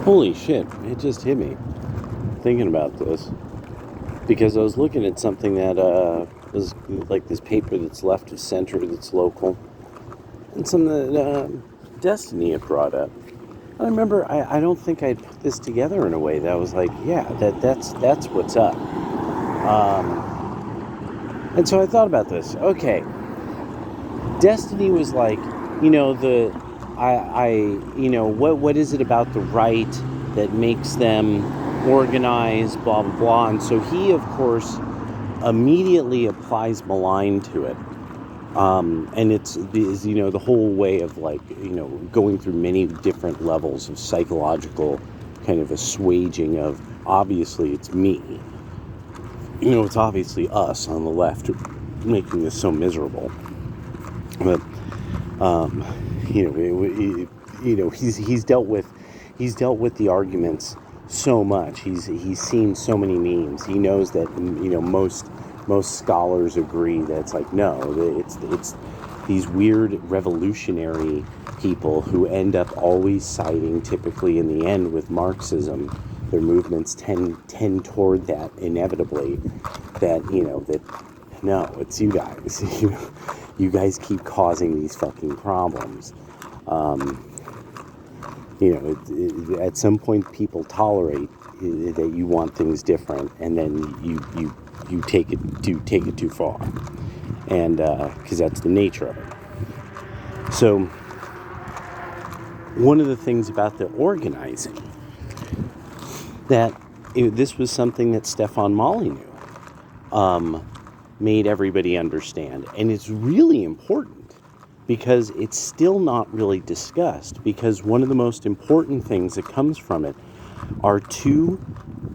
Holy shit, it just hit me thinking about this. Because I was looking at something that was like this paper that's left of center, that's local, and something that Destiny had brought up. I remember I don't think I'd put this together in a way that I was like, yeah, that's what's up. And so I thought about this. Okay, Destiny was like, what is it about the right that makes them organized, blah blah blah. And so he, of course, immediately applies malign to it. And it's the whole way of going through many different levels of psychological kind of assuaging of, obviously it's me. It's obviously us on the left making this so miserable. But he's dealt with the arguments so much. He's seen so many memes. He knows that most scholars agree that it's like, no, it's these weird revolutionary people who end up always siding, typically in the end, with Marxism. Their movements tend toward that inevitably. That no, it's you guys. You guys keep causing these fucking problems. At some point, people tolerate that you want things different, and then you take it too far, and because that's the nature of it. So, one of the things about the organizing that this was something that Stefan Molly knew, made everybody understand, and it's really important because it's still not really discussed, because one of the most important things that comes from it are two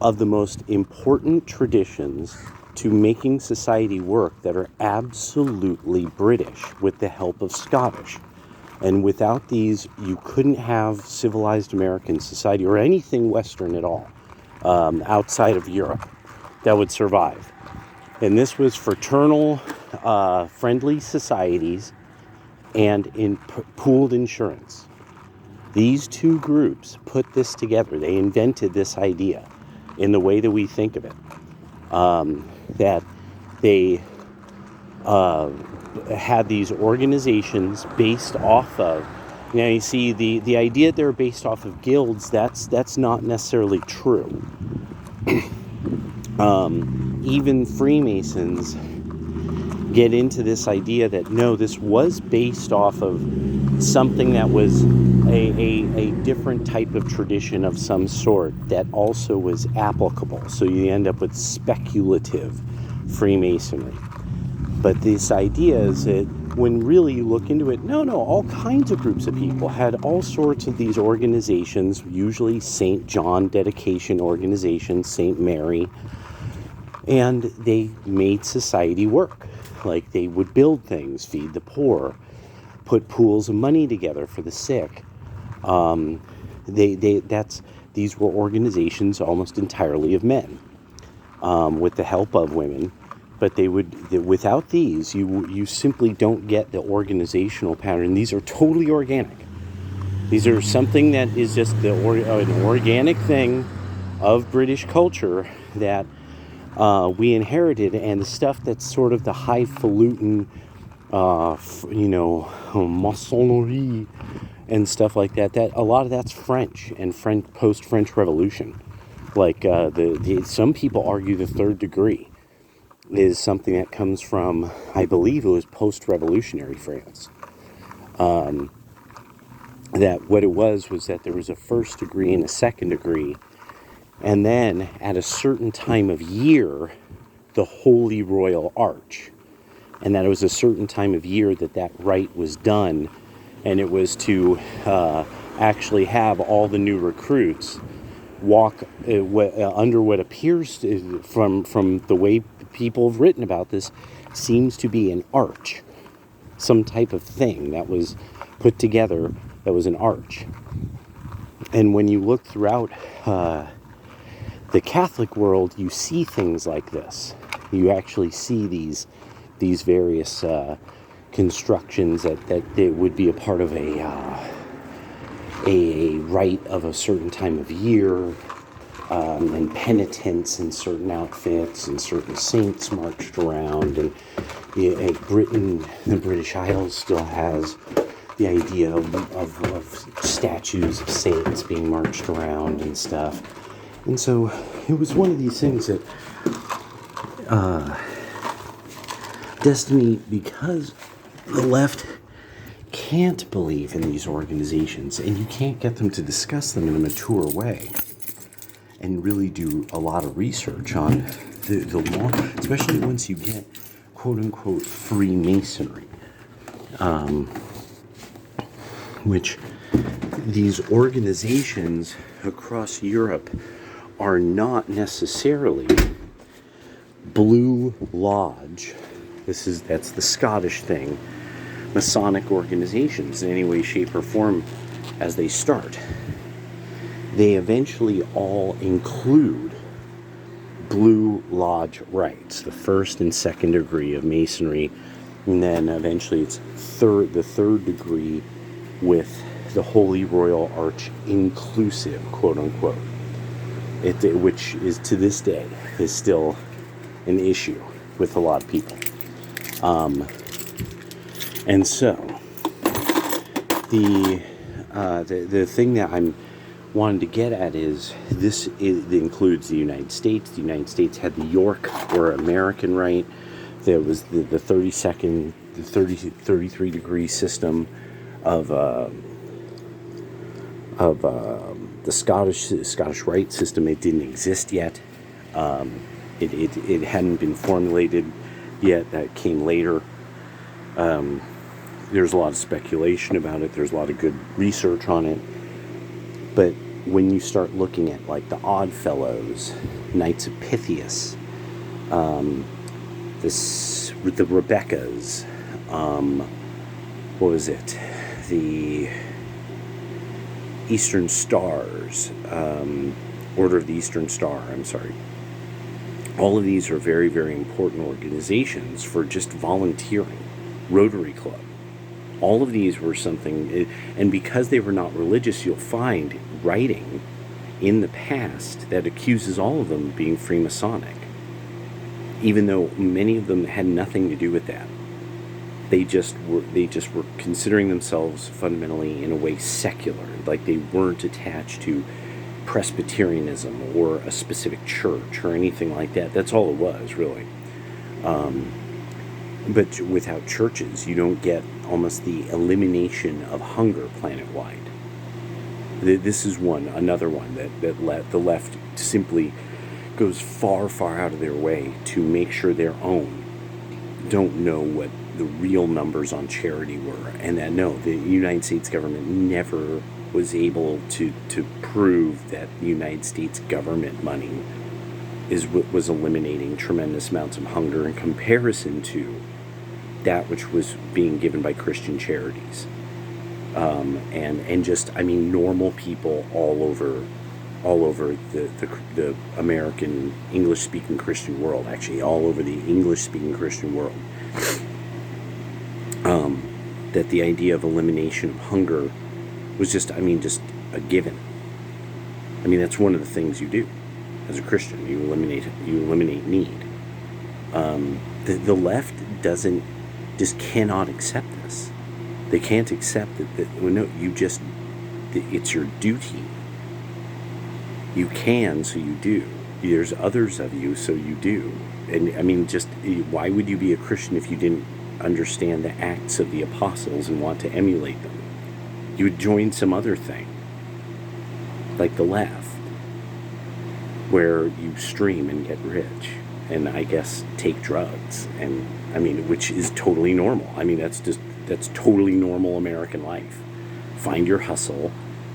of the most important traditions to making society work that are absolutely British with the help of Scottish. And without these, you couldn't have civilized American society or anything Western at all, outside of Europe, that would survive. And this was fraternal, friendly societies and in pooled insurance. These two groups put this together. They invented this idea in the way that we think of it. That they had these organizations based off of, you see, the idea they're based off of guilds, that's not necessarily true. Even Freemasons get into this idea that no, this was based off of something that was a different type of tradition of some sort that also was applicable. So you end up with speculative Freemasonry. But this idea is that when really you look into it, no, all kinds of groups of people had all sorts of these organizations, usually St. John dedication organizations, St. Mary, and they made society work. Like, they would build things, feed the poor, put pools of money together for the sick. These were organizations almost entirely of men, with the help of women. But without these, you simply don't get the organizational pattern. These are totally organic. These are something that is just an organic thing of British culture that we inherited, and the stuff that's sort of the highfalutin, maçonnerie and stuff like that. That a lot of that's French and post-French Revolution. Like some people argue the third degree is something that comes from, I believe it was post-revolutionary France. That what it was that there was a first degree and a second degree. And then, at a certain time of year, the Holy Royal Arch. And that it was a certain time of year that rite was done. And it was to actually have all the new recruits walk under what appears to, from the way people have written about this, seems to be an arch. Some type of thing that was put together that was an arch. And when you look throughout the Catholic world, you see things like this. You actually see these constructions that would be a part of a rite of a certain time of year, and penitents in certain outfits, and certain saints marched around. And Britain, the British Isles, still has the idea of statues of saints being marched around and stuff. And so it was one of these things that Destiny, because the left can't believe in these organizations, and you can't get them to discuss them in a mature way and really do a lot of research on the law, especially once you get quote-unquote Freemasonry, which these organizations across Europe are not necessarily Blue Lodge. That's the Scottish thing. Masonic organizations in any way, shape, or form as they start. They eventually all include Blue Lodge rites, the first and second degree of Masonry, and then eventually it's the third degree with the Holy Royal Arch inclusive, quote unquote, which is to this day is still an issue with a lot of people. And so the thing that I'm wanting to get at is it includes the United States. The United States had the York or American Rite. There was the 33 degree system of the Scottish Rite system. It didn't exist yet. It hadn't been formulated yet. That came later. There's a lot of speculation about it. There's a lot of good research on it. But when you start looking at like the Odd Fellows, Knights of Pythias, the Rebeccas, what was it? The Eastern Stars, Order of the Eastern Star, I'm sorry. All of these are very, very important organizations for just volunteering. Rotary Club. All of these were something, and because they were not religious, you'll find writing in the past that accuses all of them of being Freemasonic, even though many of them had nothing to do with that. They just were considering themselves fundamentally, in a way, secular, like they weren't attached to Presbyterianism or a specific church or anything like that. That's all it was, really. But without churches, you don't get almost the elimination of hunger planet-wide. This is another one that the left simply goes far, far out of their way to make sure their own don't know what the real numbers on charity were, and that the United States government never was able to prove that the United States government money was eliminating tremendous amounts of hunger in comparison to that which was being given by Christian charities, and just normal people all over the American English-speaking Christian world, actually all over the English-speaking Christian world, that the idea of elimination of hunger was just a given. That's one of the things you do as a Christian. You eliminate need. The left just cannot accept this. They can't accept that it's your duty. You can, so you do. There's others of you, so you do. And why would you be a Christian if you didn't understand the acts of the apostles and want to emulate them? You would join some other thing, like the left, where you stream and get rich, and I guess take drugs, and which is totally normal. That's totally normal American life. Find your hustle,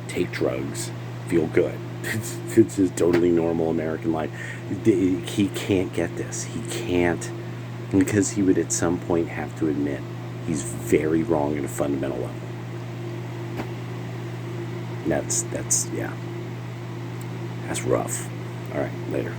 take drugs, feel good. It's just totally normal American life. He can't get this. He can't, because he would at some point have to admit he's very wrong at a fundamental level. That's rough. All right, later.